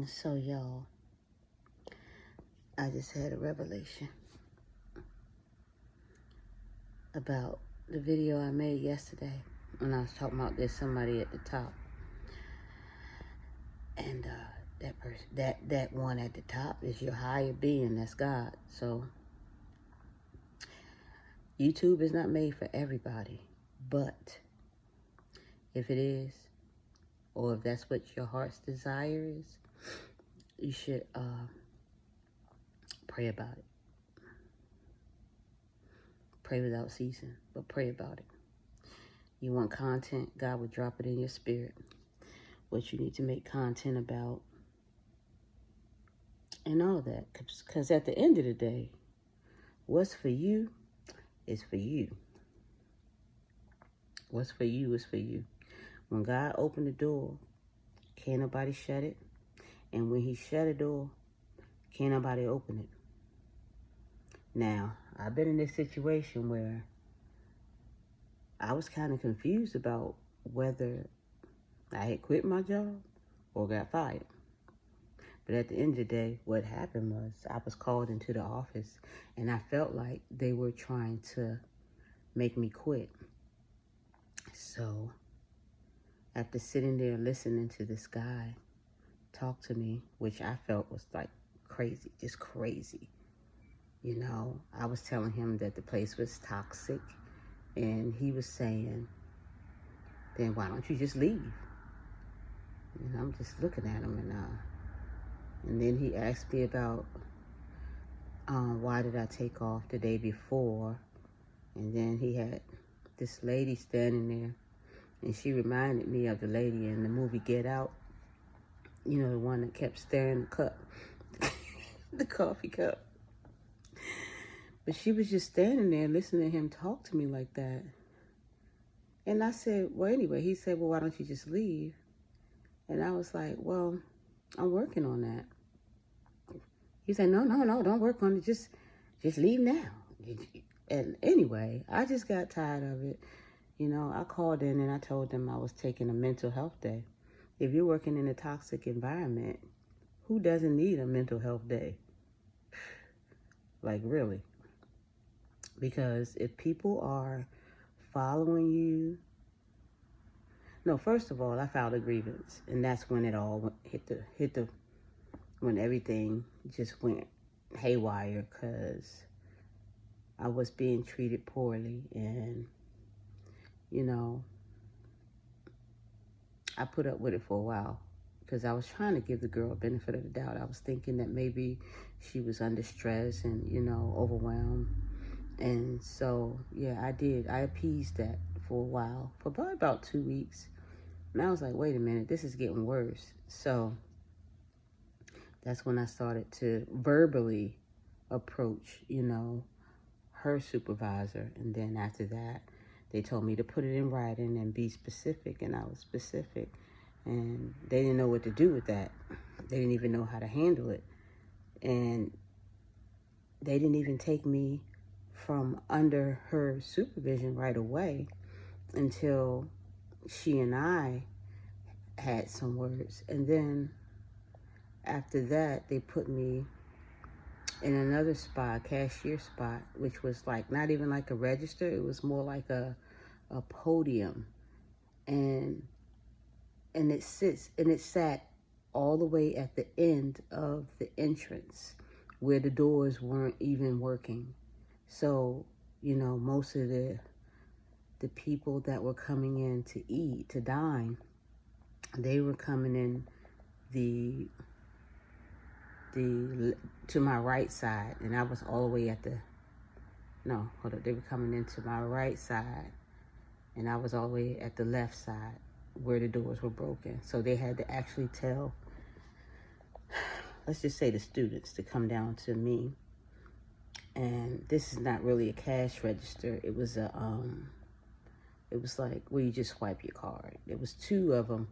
So, y'all, I just had a revelation about the video I made yesterday when I was talking about there's somebody at the top. And that person, that one at the top is your higher being. That's God. So, YouTube is not made for everybody. But if it is, or if that's what your heart's desire is, you should pray about it. Pray without ceasing, but pray about it. You want content, God will drop it in your spirit. What you need to make content about and all that. Because at the end of the day, what's for you is for you. What's for you is for you. When God opened the door, can't nobody shut it. And when he shut a door, can't nobody open it. Now, I've been in this situation where I was kind of confused about whether I had quit my job or got fired. But at the end of the day, what happened was I was called into the office and I felt like they were trying to make me quit. So after sitting there listening to this guy talk to me, which I felt was like crazy, just crazy. You know, I was telling him that the place was toxic and he was saying, then why don't you just leave? And I'm just looking at him and then he asked me about why did I take off the day before? And then he had this lady standing there and she reminded me of the lady in the movie Get Out. You know, the one that kept stirring the cup, the coffee cup. But she was just standing there listening to him talk to me like that. And I said, well, anyway, he said, well, why don't you just leave? And I was like, well, I'm working on that. He said, no, don't work on it. Just leave now. And anyway, I just got tired of it. You know, I called in and I told them I was taking a mental health day. If you're working in a toxic environment, who doesn't need a mental health day? Like, really? Because if people are following you, no, first of all, I filed a grievance, and that's when it all when everything just went haywire, because I was being treated poorly, and you know, I put up with it for a while because I was trying to give the girl a benefit of the doubt. I was thinking that maybe she was under stress and, you know, overwhelmed. And so, yeah, I did. I appeased that for a while, for probably about 2 weeks. And I was like, wait a minute, this is getting worse. So that's when I started to verbally approach, you know, her supervisor. And then after that, they told me to put it in writing and be specific. And I was specific. And they didn't know what to do with that. They didn't even know how to handle it. And they didn't even take me from under her supervision right away until she and I had some words. And then after that, they put me in another spot, a cashier spot, which was like not even like a register. It was more like a podium. And it sat all the way at the end of the entrance where the doors weren't even working. So, you know, most of the people that were coming in to eat, to dine, they were coming in the to my right side, and I was all the way at they were coming into my right side, and I was all the way at the left side where the doors were broken. So they had to actually tell, let's just say, the students to come down to me. And this is not really a cash register. It was it was like where you just swipe your card. There was two of them,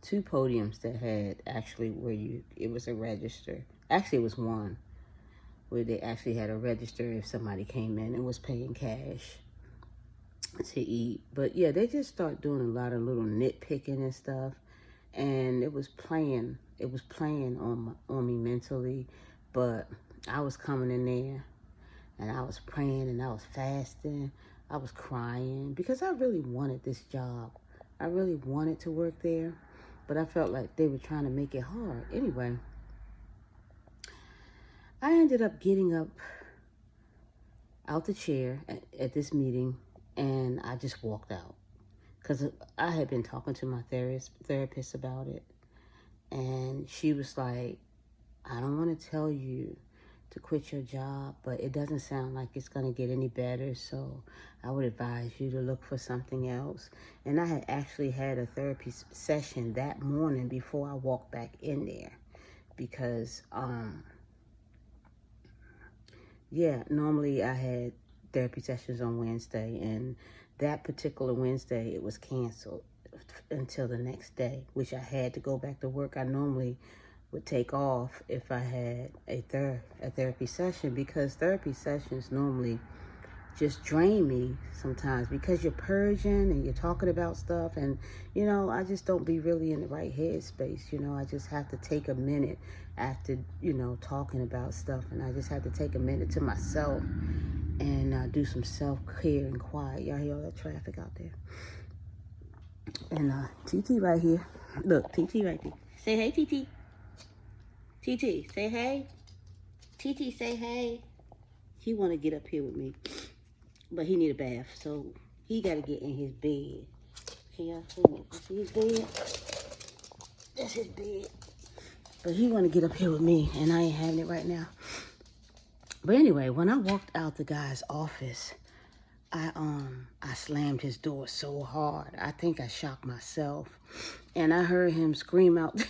two podiums that had actually it was a register. Actually, it was one where they actually had a register if somebody came in and was paying cash to eat. But yeah, they just start doing a lot of little nitpicking and stuff. and it was playing on me mentally. But I was coming in there, and I was praying, and I was fasting. I was crying because I really wanted this job. I really wanted to work there, but I felt like they were trying to make it hard. Anyway, I ended up getting up out the chair at this meeting, and I just walked out because I had been talking to my therapist about it, and she was like, I don't want to tell you to quit your job, but it doesn't sound like it's going to get any better, so I would advise you to look for something else. And I had actually had a therapy session that morning before I walked back in there because, normally I had therapy sessions on Wednesday, and that particular Wednesday it was canceled until the next day, which I had to go back to work. I normally would take off if I had a therapy session, because therapy sessions normally just drain me sometimes because you're purging and you're talking about stuff, and I just don't be really in the right headspace. I just have to take a minute after talking about stuff, and I just have to take a minute to myself and do some self-care and quiet. Y'all hear all that traffic out there? And TT right here. Look, TT right there. Say hey, TT. TT, say hey. TT, say hey. He want to get up here with me, but he need a bath, so he got to get in his bed. Can y'all see his bed? That's his bed. But he want to get up here with me, and I ain't having it right now. But anyway, when I walked out the guy's office, I slammed his door so hard. I think I shocked myself, and I heard him scream out.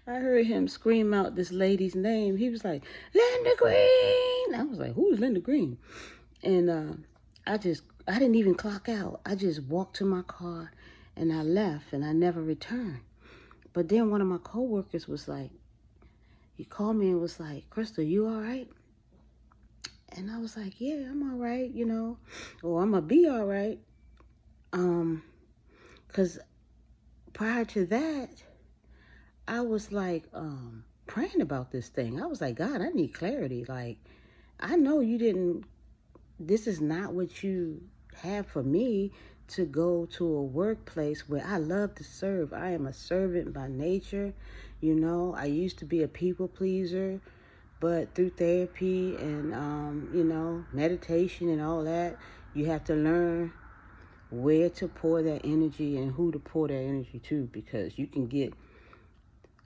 I heard him scream out this lady's name. He was like, Linda Green. I was like, who's Linda Green? And I didn't even clock out. I just walked to my car and I left, and I never returned. But then one of my coworkers was like, he called me and was like, Crystal, you all right? And I was like, yeah, I'm all right, or I'm going to be all right. Because prior to that, I was like praying about this thing. I was like, God, I need clarity. Like, I know this is not what you have for me, to go to a workplace where I love to serve. I am a servant by nature. I used to be a people pleaser, but through therapy and, meditation and all that, you have to learn where to pour that energy and who to pour that energy to, because you can get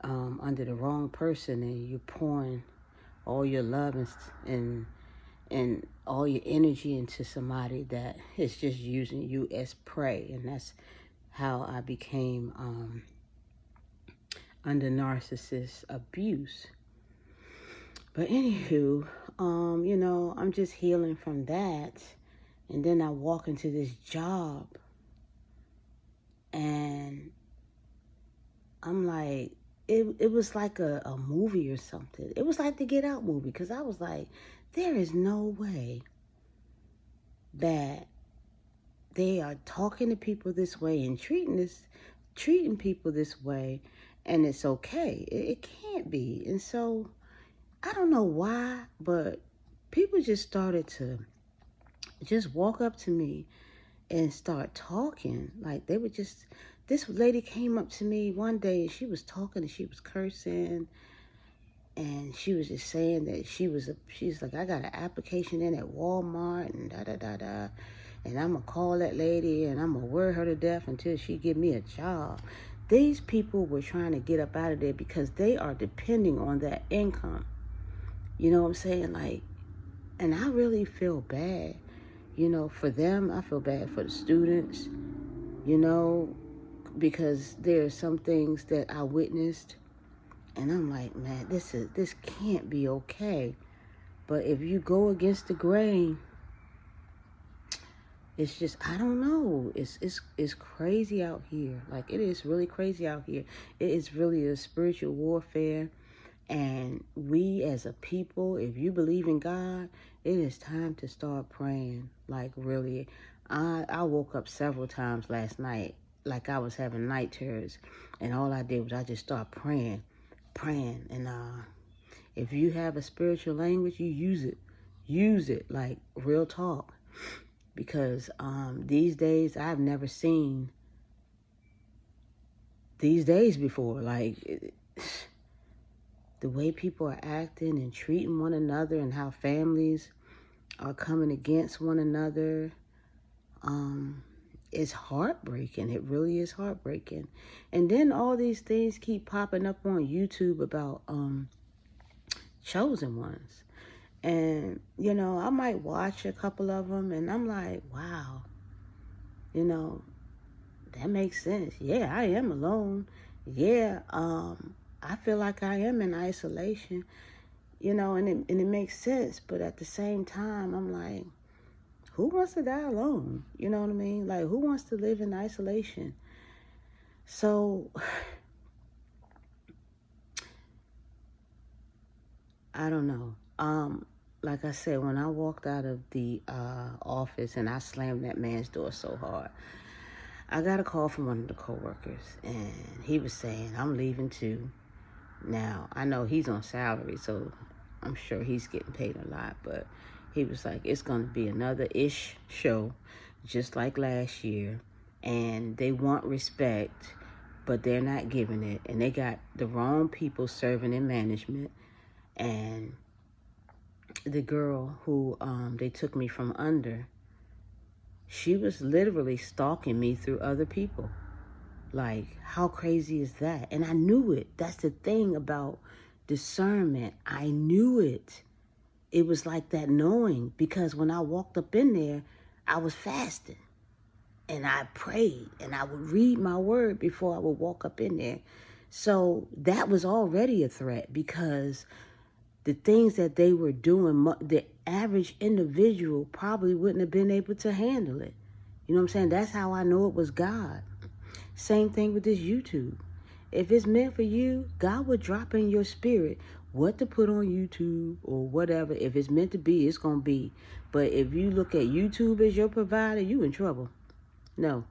under the wrong person and you're pouring all your love and all your energy into somebody that is just using you as prey. And that's how I became under narcissist abuse. But anywho, I'm just healing from that. And then I walk into this job and I'm like, it was like a movie or something. It was like the Get Out movie, because I was like, there is no way that they are talking to people this way and treating people this way, and it's okay. It can't be. And so I don't know why, but people just started to just walk up to me and start talking. Like, they would just, this lady came up to me one day and she was talking and she was cursing, and she was just saying that she's like, I got an application in at Walmart and da-da-da-da, and I'm going to call that lady and I'm going to wear her to death until she give me a job. These people were trying to get up out of there because they are depending on that income. You know what I'm saying? Like, and I really feel bad, for them. I feel bad for the students, because there are some things that I witnessed, and I'm like, man, this can't be okay. But if you go against the grain, it's just, I don't know. It's crazy out here. Like, it is really crazy out here. It is really a spiritual warfare. And we as a people, if you believe in God, it is time to start praying. Like, really. I woke up several times last night like I was having night terrors. And all I did was I just started praying. And if you have a spiritual language, you use it. Use it, like real talk. Because these days, I've never seen these days before. Like, the way people are acting and treating one another, and how families are coming against one another, it's heartbreaking. It really is heartbreaking. And then all these things keep popping up on YouTube about chosen ones. And, you know, I might watch a couple of them and I'm like, wow, you know, that makes sense. Yeah, I am alone. Yeah, I feel like I am in isolation, you know, and it makes sense. But at the same time, I'm like, who wants to die alone? You know what I mean? Like, who wants to live in isolation? So, I don't know. Like I said, when I walked out of the office and I slammed that man's door so hard, I got a call from one of the coworkers, and he was saying, I'm leaving too. Now, I know he's on salary, so I'm sure he's getting paid a lot, but he was like, it's going to be another ish show, just like last year, and they want respect, but they're not giving it, and they got the wrong people serving in management. And the girl who they took me from under, she was literally stalking me through other people. Like, how crazy is that? And I knew it. That's the thing about discernment. I knew it. It was like that knowing, because when I walked up in there, I was fasting and I prayed and I would read my word before I would walk up in there. So that was already a threat, because the things that they were doing, the average individual probably wouldn't have been able to handle it. You know what I'm saying? That's how I know it was God. Same thing with this YouTube. If it's meant for you, God will drop in your spirit what to put on YouTube or whatever. If it's meant to be, it's going to be. But if you look at YouTube as your provider, you in trouble. No.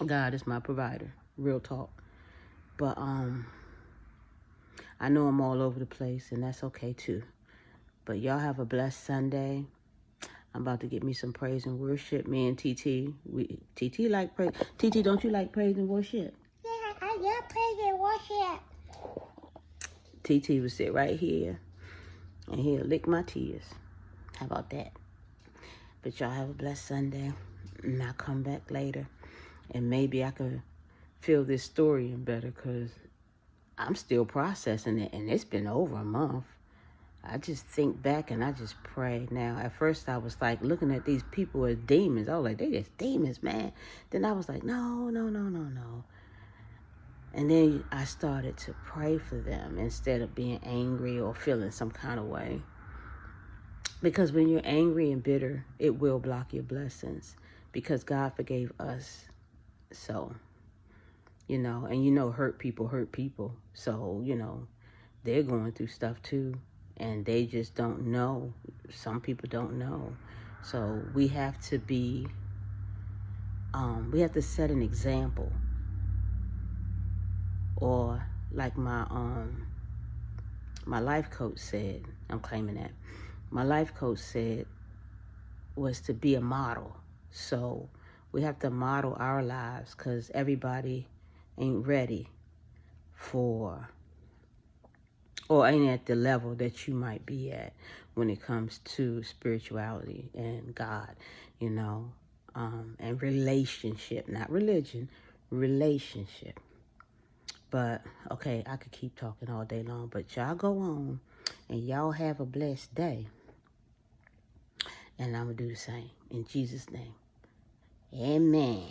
God is my provider. Real talk. But I know I'm all over the place, and that's okay too. But y'all have a blessed Sunday. I'm about to get me some praise and worship. Me and TT, TT like praise. TT, don't you like praise and worship? Yeah, I love praise and worship. TT will sit right here, and he'll lick my tears. How about that? But y'all have a blessed Sunday, and I'll come back later, and maybe I can feel this story in better, because I'm still processing it, and it's been over a month. I just think back and I just pray. Now, at first I was like looking at these people as demons. I was like, they just demons, man. Then I was like, no. And then I started to pray for them instead of being angry or feeling some kind of way. Because when you're angry and bitter, it will block your blessings, because God forgave us. So, and hurt people hurt people. So, they're going through stuff too, and they just don't know. Some people don't know. So we have to set an example. Or like my life coach said, I'm claiming that. My life coach said was to be a model. So we have to model our lives, because everybody ain't ready for, or ain't at the level that you might be at when it comes to spirituality and God, and relationship, not religion, relationship. But, okay, I could keep talking all day long, but y'all go on, and y'all have a blessed day. And I'm going to do the same. In Jesus' name. Amen.